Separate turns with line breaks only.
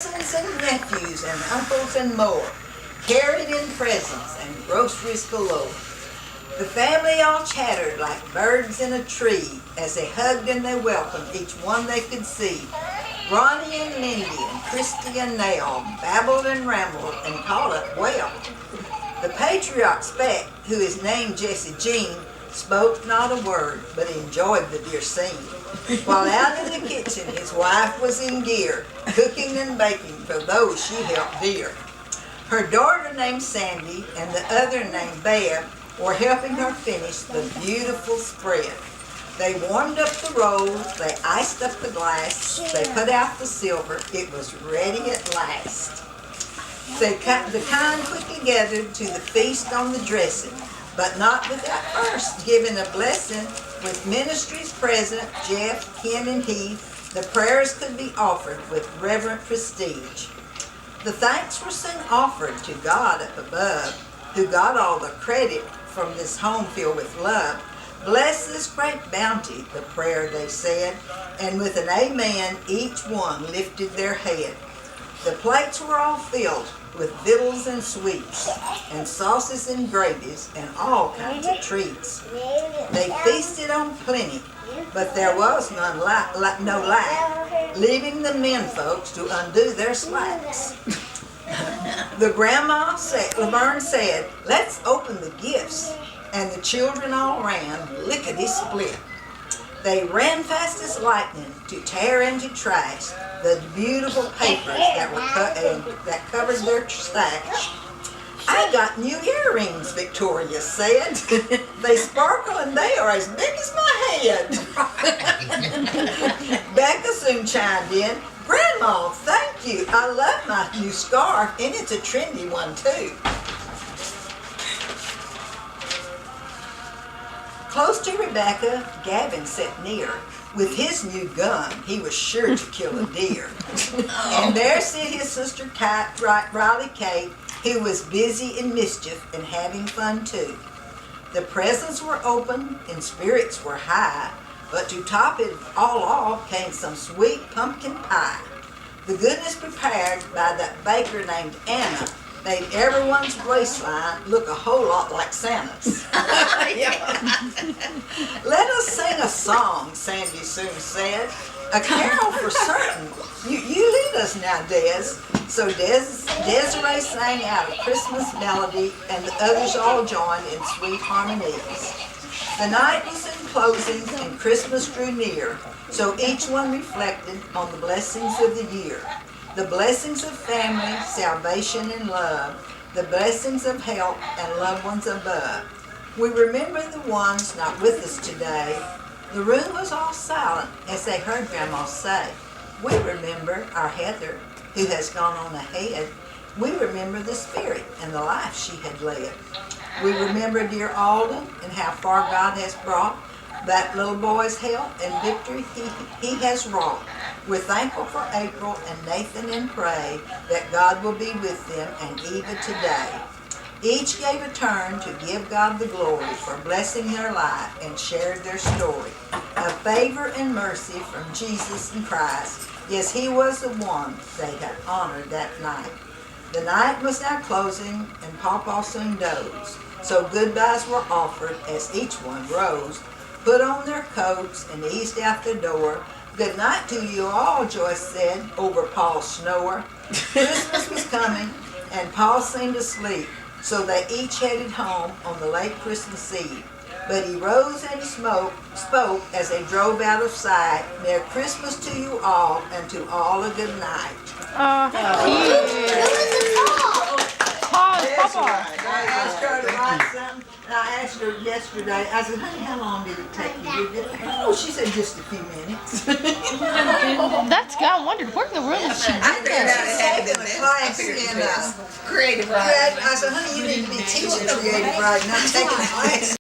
Cousins and nephews and uncles and more, carried in presents and groceries galore. The family all chattered like birds in a tree as they hugged and they welcomed each one they could see. Ronnie and Lindy and Christy and Nell babbled and rambled and called it well. The patriarch Speck, who is named Jesse Jean, spoke not a word, but enjoyed the dear scene. While out in the kitchen his wife was in gear, cooking and baking for those she held dear. Her daughter named Sandy and the other named Bev were helping her finish the beautiful spread. They warmed up the rolls, they iced up the glass, they put out the silver, it was ready at last. The kind quickly gathered to the feast on the dressing, but not without first giving a blessing. With ministries present, Jeff, Ken, and Heath, the prayers could be offered with reverent prestige. The thanks were soon offered to God up above, who got all the credit from this home filled with love. Bless this great bounty, the prayer they said, and with an amen each one lifted their head. The plates were all filled with victuals and sweets, and sauces and gravies, and all kinds of treats. They feasted on plenty, but there was no lack, leaving the men folks to undo their slacks. The grandma Laverne said, "Let's open the gifts," and the children all ran lickety-split. They ran fast as lightning to tear and to trash the beautiful papers that covered their stash. "I got new earrings," Victoria said. "They sparkle and they are as big as my head." Becca soon chimed in, "Grandma, thank you. I love my new scarf and it's a trendy one too." Close to Rebecca, Gavin sat near. With his new gun, he was sure to kill a deer. And there sat his sister Riley Kate, who was busy in mischief and having fun too. The presents were open and spirits were high, but to top it all off came some sweet pumpkin pie. The goodness prepared by that baker named Anna made everyone's waistline look a whole lot like Santa's. "Let us sing a song," Sandy soon said. "A carol for certain. You lead us now, Des." So Desiree sang out a Christmas melody, and the others all joined in sweet harmonies. The night was in closing, and Christmas drew near, so each one reflected on the blessings of the year. The blessings of family, salvation, and love, the blessings of health and loved ones above. We remember the ones not with us today. The room was all silent as they heard Grandma say, "We remember our Heather, who has gone on ahead. We remember the spirit and the life she had led. We remember dear Alden and how far God has brought that little boy's health and victory he has wrought. We're thankful for April and Nathan and pray that God will be with them and Eva today." Each gave a turn to give God the glory for blessing their life and shared their story of favor and mercy from Jesus and Christ. Yes, he was the one they had honored that night. The night was now closing and Pawpaw soon dozed, so goodbyes were offered as each one rose, put on their coats and eased out the door. "Good night to you all," Joyce said over Paul's snore. Christmas was coming and Paul seemed asleep, so they each headed home on the late Christmas Eve. But he rose and he spoke as they drove out of sight. "Merry Christmas to you all, and to all a good night."
Oh, how cute. Papa.
I asked her to write something, and I asked her yesterday, I said, "Honey, how long did it take you to get it?" "Oh," she said, "just a few minutes."
That's good. I wondered where in the world did she
I
get
figured out
that?
it had been a class in
creative writing.
I said, "Honey, you need to be teaching creative writing, not taking a class."